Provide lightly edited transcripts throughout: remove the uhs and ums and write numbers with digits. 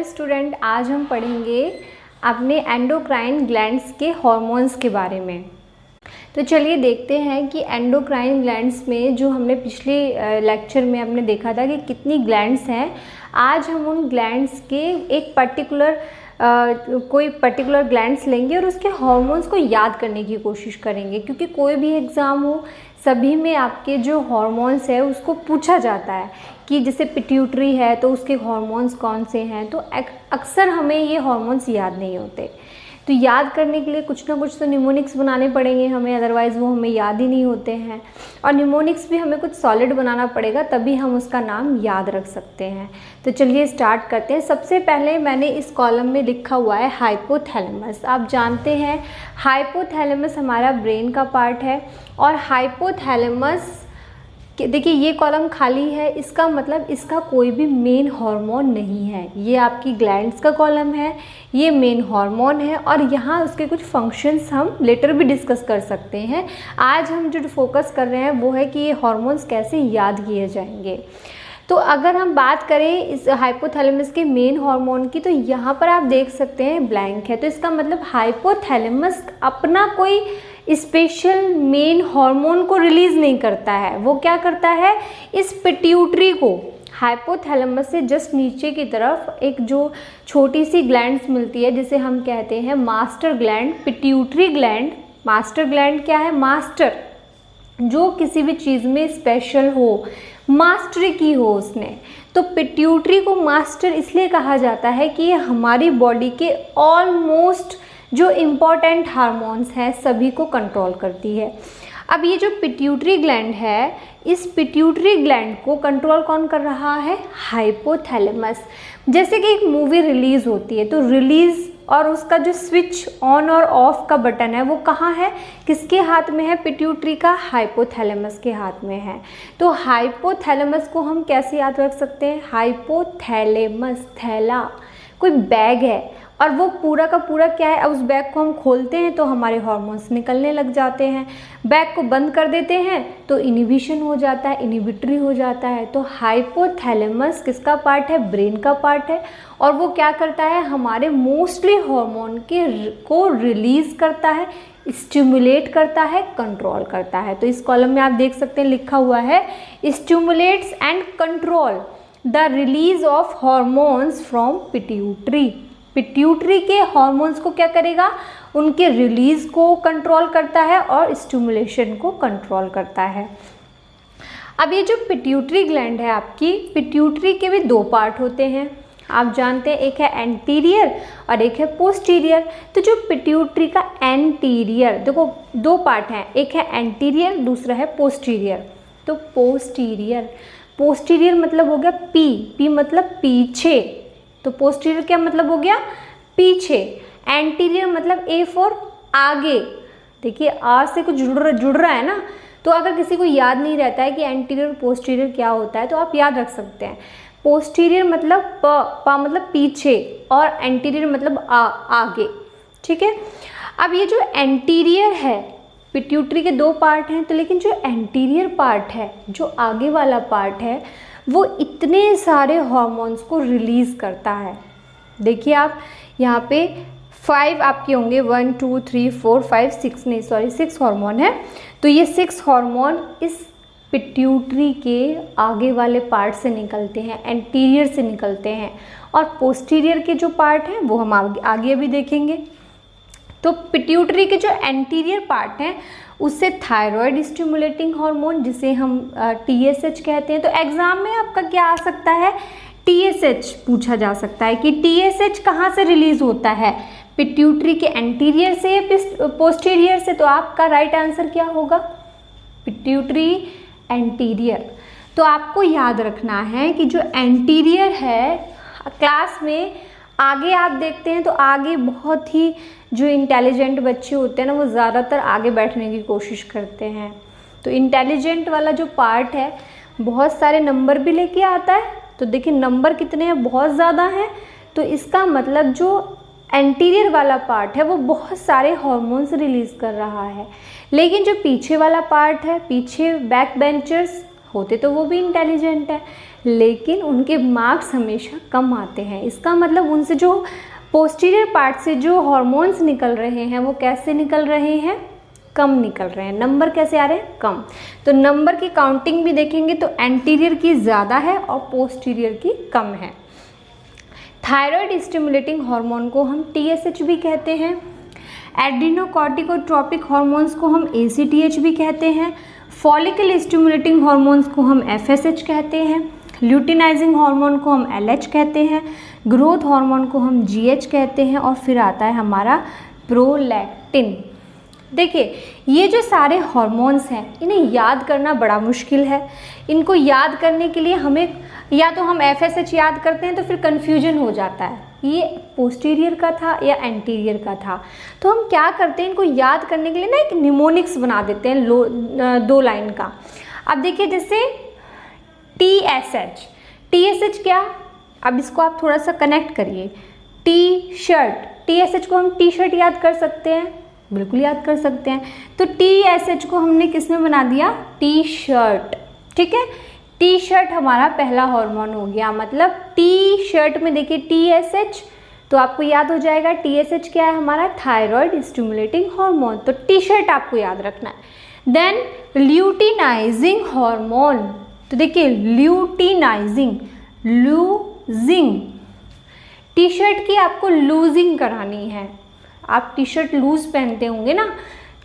Student, आज हम पढ़ेंगे अपने एंडोक्राइन ग्लैंड्स के हॉर्मोन्स के बारे में। तो चलिए देखते हैं कि एंडोक्राइन ग्लैंड्स में जो हमने पिछले लेक्चर में हमने देखा था कि कितनी ग्लैंड्स हैं। आज हम उन ग्लैंड्स के एक कोई पर्टिकुलर ग्लैंड्स लेंगे और उसके हॉर्मोन्स को याद करने की कोशिश करेंगे, क्योंकि कोई भी एग्ज़ाम हो सभी में आपके जो हॉर्मोन्स है उसको पूछा जाता है कि जैसे पिट्यूटरी है तो उसके हॉर्मोन्स कौन से हैं। तो अक्सर हमें ये हॉर्मोन्स याद नहीं होते, तो याद करने के लिए कुछ ना कुछ तो निमोनिक्स बनाने पड़ेंगे हमें, अदरवाइज़ वो हमें याद ही नहीं होते हैं। और निमोनिक्स भी हमें कुछ सॉलिड बनाना पड़ेगा, तभी हम उसका नाम याद रख सकते हैं। तो चलिए स्टार्ट करते हैं। सबसे पहले मैंने इस कॉलम में लिखा हुआ है हाइपोथैलेमस। आप जानते हैं हाइपोथैलेमस हमारा ब्रेन का पार्ट है, और हाइपोथैलेमस देखिए ये कॉलम खाली है, इसका मतलब इसका कोई भी मेन हार्मोन नहीं है। ये आपकी ग्लैंड्स का कॉलम है, ये मेन हार्मोन है, और यहाँ उसके कुछ फंक्शंस हम लेटर भी डिस्कस कर सकते हैं। आज हम जो फोकस कर रहे हैं वो है कि ये हार्मोन्स कैसे याद किए जाएंगे। तो अगर हम बात करें इस हाइपोथैलेमस के मेन हार्मोन की, तो यहाँ पर आप देख सकते हैं ब्लैंक है, तो इसका मतलब हाइपोथैलेमस अपना कोई स्पेशल मेन हार्मोन को रिलीज़ नहीं करता है। वो क्या करता है, इस पिट्यूटरी को, हाइपोथैलेमस से जस्ट नीचे की तरफ एक जो छोटी सी ग्लैंड्स मिलती है जिसे हम कहते हैं master gland, pituitary gland. Master gland क्या है, मास्टर, जो किसी भी चीज़ में स्पेशल हो, मास्टरी की हो उसने। तो पिट्यूटरी को मास्टर इसलिए कहा जाता है कि ये हमारी बॉडी के ऑलमोस्ट जो इम्पॉर्टेंट हार्मोन्स हैं सभी को कंट्रोल करती है। अब ये जो पिट्यूटरी ग्लैंड है, इस पिट्यूटरी ग्लैंड को कंट्रोल कौन कर रहा है, हाइपोथैलेमस। जैसे कि एक मूवी रिलीज़ होती है तो रिलीज़ और उसका जो स्विच ऑन और ऑफ का बटन है वो कहाँ है, किसके हाथ में है, पिट्यूटरी का, हाइपोथैलेमस के हाथ में है। तो हाइपोथैलेमस को हम कैसे याद रख सकते हैं, हाइपोथैलेमस, थैला कोई बैग है और वो पूरा का पूरा क्या है, उस बैग को हम खोलते हैं तो हमारे हार्मोन्स निकलने लग जाते हैं, बैग को बंद कर देते हैं तो इनिबिशन हो जाता है, इनिबिटरी हो जाता है। तो हाइपोथैलेमस किसका पार्ट है, ब्रेन का पार्ट है, और वो क्या करता है, हमारे मोस्टली हार्मोन को रिलीज़ करता है, स्टिमुलेट करता है, कंट्रोल करता है। तो इस कॉलम में आप देख सकते हैं लिखा हुआ है stimulates and control the release of hormones from pituitary. Pituitary के हार्मोन्स को क्या करेगा, उनके रिलीज को कंट्रोल करता है और स्टिमुलेशन को कंट्रोल करता है। अब ये जो पिट्यूटरी ग्लैंड है आपकी, पिट्यूटरी के भी दो पार्ट होते हैं, आप जानते हैं, एक है एंटीरियर और एक है पोस्टीरियर। तो जो पिट्यूटरी का एंटीरियर, देखो दो पार्ट हैं, एक है एंटीरियर, दूसरा है पोस्टीरियर। तो पोस्टीरियर मतलब हो गया पी मतलब पीछे, तो पोस्टीरियर क्या मतलब हो गया, पीछे। एंटीरियर मतलब ए फॉर आगे। देखिए आर से कुछ जुड़ रहा है ना, तो अगर किसी को याद नहीं रहता है कि एंटीरियर पोस्टीरियर क्या होता है तो आप याद रख सकते हैं। पोस्टीरियर मतलब पा मतलब पीछे, और एंटीरियर मतलब आगे, ठीक है। अब ये जो एंटीरियर है, पिट्यूटरी के दो पार्ट हैं, तो लेकिन जो एंटीरियर पार्ट है, जो आगे वाला पार्ट है, वो इतने सारे हार्मोन्स को रिलीज़ करता है। देखिए आप यहाँ पे 5 आपके होंगे, 1 2 3 4 5 6 नहीं सॉरी 6 हार्मोन है। तो ये 6 हार्मोन इस पिट्यूटरी के आगे वाले पार्ट से निकलते हैं, एंटीरियर से निकलते हैं, और पोस्टीरियर के जो पार्ट हैं वो हम आगे अभी देखेंगे। तो पिट्यूटरी के जो एंटीरियर पार्ट हैं उससे थायराइड स्टिमुलेटिंग हार्मोन, जिसे हम TSH कहते हैं। तो एग्जाम में आपका क्या आ सकता है, TSH पूछा जा सकता है कि TSH कहाँ से रिलीज होता है, पिट्यूटरी के एंटीरियर से या पोस्टीरियर से। तो आपका राइट आंसर क्या होगा, पिट्यूटरी एंटीरियर। तो आपको याद रखना है कि जो एंटीरियर है, क्लास में आगे आप देखते हैं तो आगे बहुत ही जो इंटेलिजेंट बच्चे होते हैं ना, वो ज़्यादातर आगे बैठने की कोशिश करते हैं। तो इंटेलिजेंट वाला जो पार्ट है बहुत सारे नंबर भी लेके आता है। तो देखिए नंबर कितने हैं, बहुत ज़्यादा हैं। तो इसका मतलब जो एंटीरियर वाला पार्ट है वो बहुत सारे हार्मोन्स रिलीज़ कर रहा है। लेकिन जो पीछे वाला पार्ट है, पीछे बैक बेंचर्स होते तो वो भी इंटेलिजेंट है, लेकिन उनके मार्क्स हमेशा कम आते हैं। इसका मतलब उनसे जो पोस्टीरियर पार्ट से जो हार्मोन्स निकल रहे हैं वो कैसे निकल रहे हैं, कम निकल रहे हैं। नंबर कैसे आ रहे हैं, कम। तो नंबर की काउंटिंग भी देखेंगे तो एंटीरियर की ज़्यादा है और पोस्टीरियर की कम है। थायराइड स्टिमुलेटिंग हार्मोन को हम TSH भी कहते हैं। एड्रीनोकॉर्टिकोट्रोपिक हार्मोन्स को हम ACTH भी कहते हैं। फॉलिकल स्टिमुलेटिंग हार्मोन्स को हम FSH कहते हैं। ल्यूटिनाइजिंग हार्मोन को हम LH कहते हैं। ग्रोथ हार्मोन को हम GH कहते हैं। और फिर आता है हमारा प्रोलैक्टिन। देखिए, ये जो सारे हार्मोन्स हैं इन्हें याद करना बड़ा मुश्किल है। इनको याद करने के लिए हमें या तो हम FSH याद करते हैं तो फिर कन्फ्यूजन हो जाता है, ये पोस्टीरियर का था या एंटीरियर का था। तो हम क्या करते हैं, इनको याद करने के लिए ना एक निमोनिक्स बना देते हैं 2 लाइन का। अब देखिए जैसे TSH क्या, अब इसको आप थोड़ा सा कनेक्ट करिए। T-शर्ट, TSH को हम T-शर्ट याद कर सकते हैं, बिल्कुल याद कर सकते हैं। तो TSH को हमने किस में बना दिया, T-शर्ट। ठीक है, T-शर्ट हमारा पहला हार्मोन हो गया। मतलब T-शर्ट में देखिए TSH, तो आपको याद हो जाएगा TSH क्या है, हमारा थायराइड स्टिमुलेटिंग हार्मोन। तो T-शर्ट आपको याद रखना है। देन ल्यूटिनाइजिंग हार्मोन, तो देखिए ल्यूटिनाइजिंग, लूजिंग, T-शर्ट की आपको लूजिंग करानी है। आप T-शर्ट लूज पहनते होंगे ना,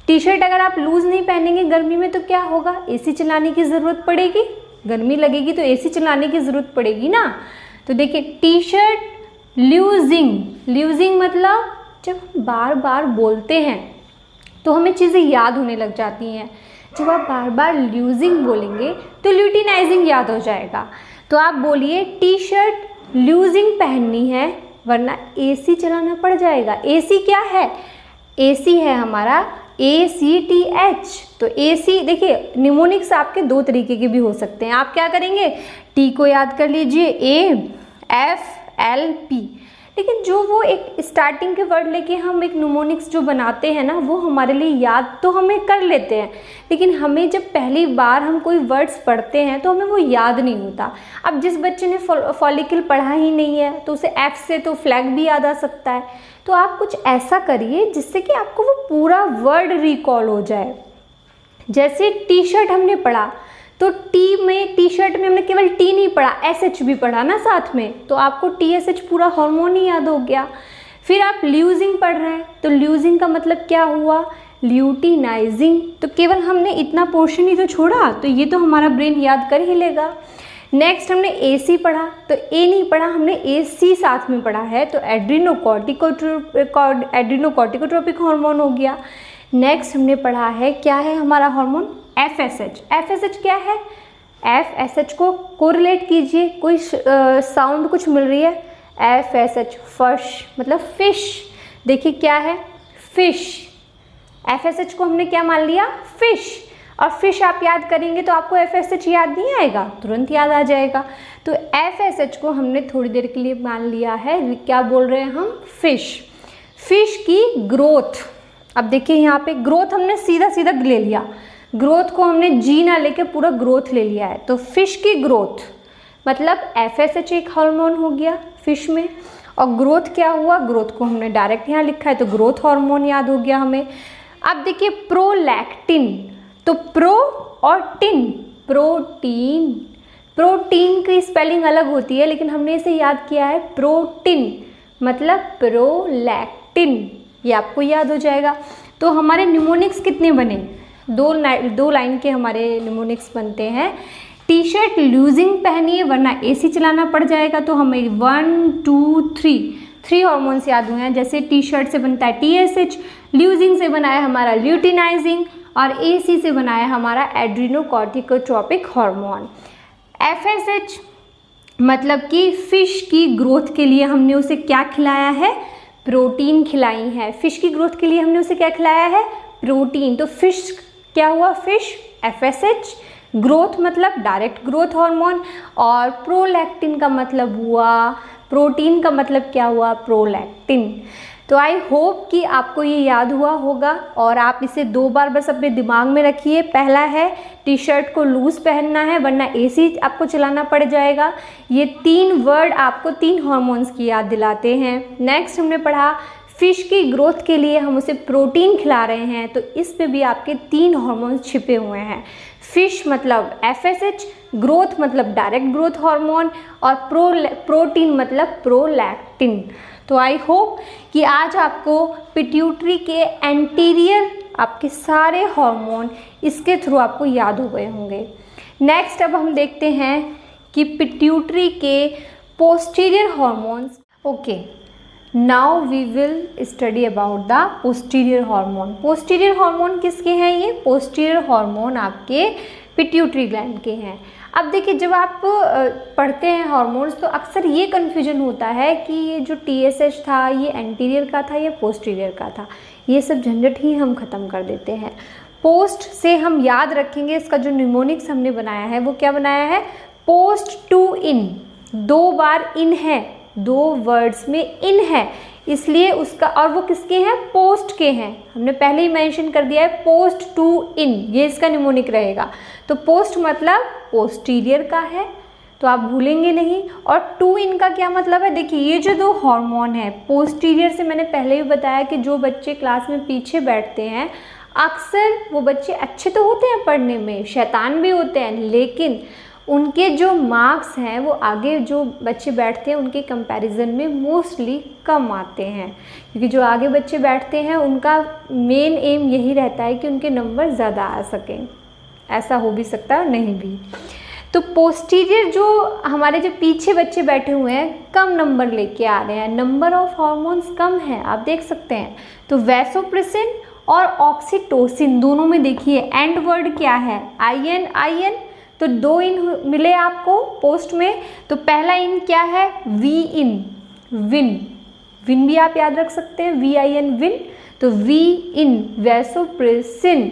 T-शर्ट अगर आप लूज नहीं पहनेंगे गर्मी में तो क्या होगा, AC चलाने की ज़रूरत पड़ेगी, गर्मी लगेगी तो AC चलाने की ज़रूरत पड़ेगी ना। तो देखिए T-शर्ट लूजिंग मतलब जब हम बार बार बोलते हैं तो हमें चीज़ें याद होने लग जाती हैं। जब आप बार बार लूजिंग बोलेंगे तो ल्यूटिनाइजिंग याद हो जाएगा। तो आप बोलिए T-शर्ट लूजिंग पहननी है वरना AC चलाना पड़ जाएगा। AC क्या है, AC है हमारा ACTH। तो AC देखिए निमोनिक्स आपके 2 तरीके के भी हो सकते हैं। आप क्या करेंगे, T को याद कर लीजिए AFLP, लेकिन जो वो एक स्टार्टिंग के वर्ड लेके हम एक निमोनिक्स जो बनाते हैं ना वो हमारे लिए याद तो हमें कर लेते हैं, लेकिन हमें जब पहली बार हम कोई वर्ड्स पढ़ते हैं तो हमें वो याद नहीं होता। अब जिस बच्चे ने फॉलिकल पढ़ा ही नहीं है तो उसे F से तो फ्लैग भी याद आ सकता है। तो आप कुछ ऐसा करिए जिससे कि आपको वो पूरा वर्ड रिकॉल हो जाए। जैसे T-शर्ट हमने पढ़ा तो T-शर्ट में हमने केवल T नहीं पढ़ा, SH भी पढ़ा ना साथ में, तो आपको TSH पूरा हार्मोन ही याद हो गया। फिर आप लूजिंग पढ़ रहे हैं तो लूजिंग का मतलब क्या हुआ, ल्यूटिनाइजिंग। तो केवल हमने इतना पोर्शन ही तो छोड़ा, तो ये तो हमारा ब्रेन याद कर ही लेगा। नेक्स्ट हमने AC पढ़ा तो A नहीं पढ़ा, हमने AC साथ में पढ़ा है, तो एड्रीनोकॉर्टिकोट्रोपिक हार्मोन हो गया। नेक्स्ट हमने पढ़ा है क्या है हमारा हार्मोन, FSH क्या है, FSH को कोरिलेट कीजिए, कोई साउंड कुछ मिल रही है, FSH फिश मतलब फिश। देखिए क्या है, फिश, FSH को हमने क्या मान लिया, फिश। और फिश आप याद करेंगे तो आपको FSH याद नहीं आएगा, तुरंत याद आ जाएगा। तो FSH को हमने थोड़ी देर के लिए मान लिया है, क्या बोल रहे हैं हम, फिश। फिश की ग्रोथ, अब देखिए यहाँ पे ग्रोथ हमने सीधा सीधा ले लिया, ग्रोथ को हमने G ना लेके पूरा ग्रोथ ले लिया है। तो फिश की ग्रोथ मतलब FSH एक हार्मोन हो गया फिश में, और ग्रोथ क्या हुआ, ग्रोथ को हमने डायरेक्ट यहाँ लिखा है तो ग्रोथ हार्मोन याद हो गया हमें। अब देखिए प्रोलैक्टिन, तो प्रो और टिन, प्रोटीन, प्रोटीन की स्पेलिंग अलग होती है लेकिन हमने इसे याद किया है प्रोटीन मतलब प्रोलैक्टिन, ये आपको याद हो जाएगा। तो हमारे निमोनिक्स कितने बने, 2 लाइन के हमारे निमोनिक्स बनते हैं। T-शर्ट लूजिंग पहनिए वरना AC चलाना पड़ जाएगा, तो हमें 1 2 3 हार्मोन्स याद हुए हैं। जैसे T-शर्ट से बनता है TSH, लूजिंग से बना है हमारा ल्यूटिनाइजिंग, और AC से बना है हमारा एड्रीनोकॉर्टिकोट्रोपिक हार्मोन। FSH मतलब कि फिश की ग्रोथ के लिए हमने उसे क्या खिलाया है, प्रोटीन खिलाई है। फिश की ग्रोथ के लिए हमने उसे क्या खिलाया है, प्रोटीन। तो फिश क्या हुआ, फिश FSH, ग्रोथ मतलब डायरेक्ट ग्रोथ हार्मोन, और प्रोलैक्टिन का मतलब हुआ, प्रोटीन का मतलब क्या हुआ, प्रोलैक्टिन। तो आई होप कि आपको ये याद हुआ होगा और आप इसे 2 बार बस अपने दिमाग में रखिए। पहला है टी शर्ट को लूज़ पहनना है वरना एसी आपको चलाना पड़ जाएगा। ये 3 वर्ड आपको 3 हार्मोन्स की याद दिलाते हैं। नेक्स्ट हमने पढ़ा फिश की ग्रोथ के लिए हम उसे प्रोटीन खिला रहे हैं, तो इस पे भी आपके 3 हार्मोन्स छिपे हुए हैं। फिश मतलब FSH, ग्रोथ मतलब डायरेक्ट ग्रोथ हार्मोन और प्रोटीन मतलब प्रोलैक्टिन। तो आई होप कि आज आपको पिट्यूटरी के एंटीरियर आपके सारे हार्मोन इसके थ्रू आपको याद हो गए होंगे। नेक्स्ट अब हम देखते हैं कि पिट्यूटरी के posterior hormones. Okay, now we will study about the posterior hormone. Posterior hormone किसके हैं? ये पोस्टीरियर हार्मोन आपके पिट्यूटरी ग्लैंड के हैं। अब देखिए, जब आप पढ़ते हैं हार्मोन्स तो अक्सर ये कन्फ्यूजन होता है कि ये जो TSH था ये एंटीरियर का था या पोस्टीरियर का था। ये सब झंझट ही हम ख़त्म कर देते हैं। पोस्ट से हम याद रखेंगे, इसका जो निमोनिक्स हमने बनाया है वो क्या बनाया है? पोस्ट टू इन, 2 बार इन है, 2 वर्ड्स में इन है, इसलिए उसका, और वो किसके हैं? पोस्ट के हैं। हमने पहले ही मेंशन कर दिया है पोस्ट टू इन, ये इसका निमोनिक रहेगा। तो पोस्ट मतलब पोस्टीरियर का है, तो आप भूलेंगे नहीं। और टू इन का क्या मतलब है? देखिए, ये जो 2 हार्मोन है पोस्टीरियर से, मैंने पहले भी बताया कि जो बच्चे क्लास में पीछे बैठते हैं अक्सर वो बच्चे अच्छे तो होते हैं पढ़ने में, शैतान भी होते हैं, लेकिन उनके जो मार्क्स हैं वो आगे जो बच्चे बैठते हैं उनके कंपैरिजन में मोस्टली कम आते हैं, क्योंकि जो आगे बच्चे बैठते हैं उनका मेन एम यही रहता है कि उनके नंबर ज़्यादा आ सकें। ऐसा हो भी सकता है, नहीं भी। तो पोस्टीरियर जो हमारे जो पीछे बच्चे बैठे हुए हैं कम नंबर लेके आ रहे हैं, नंबर ऑफ हार्मोन्स कम है, आप देख सकते हैं। तो वैसोप्रेसिन और ऑक्सीटोसिन दोनों में देखिए एंड वर्ड क्या है? IN। तो 2 इन मिले आपको पोस्ट में। तो पहला इन क्या है? We in, win. विन भी आप याद रख सकते हैं, VIN, विन। तो वी इन वैसोप्रेसिन।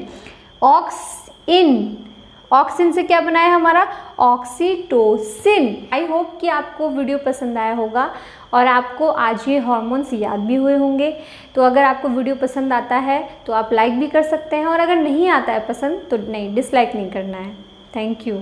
ऑक्सिन से क्या बनाया हमारा? ऑक्सीटोसिन। आई होप कि आपको वीडियो पसंद आया होगा और आपको आज ये हार्मोन्स याद भी हुए होंगे। तो अगर आपको वीडियो पसंद आता है तो आप लाइक भी कर सकते हैं, और अगर नहीं आता है पसंद तो नहीं, डिसलाइक नहीं करना है। Thank you.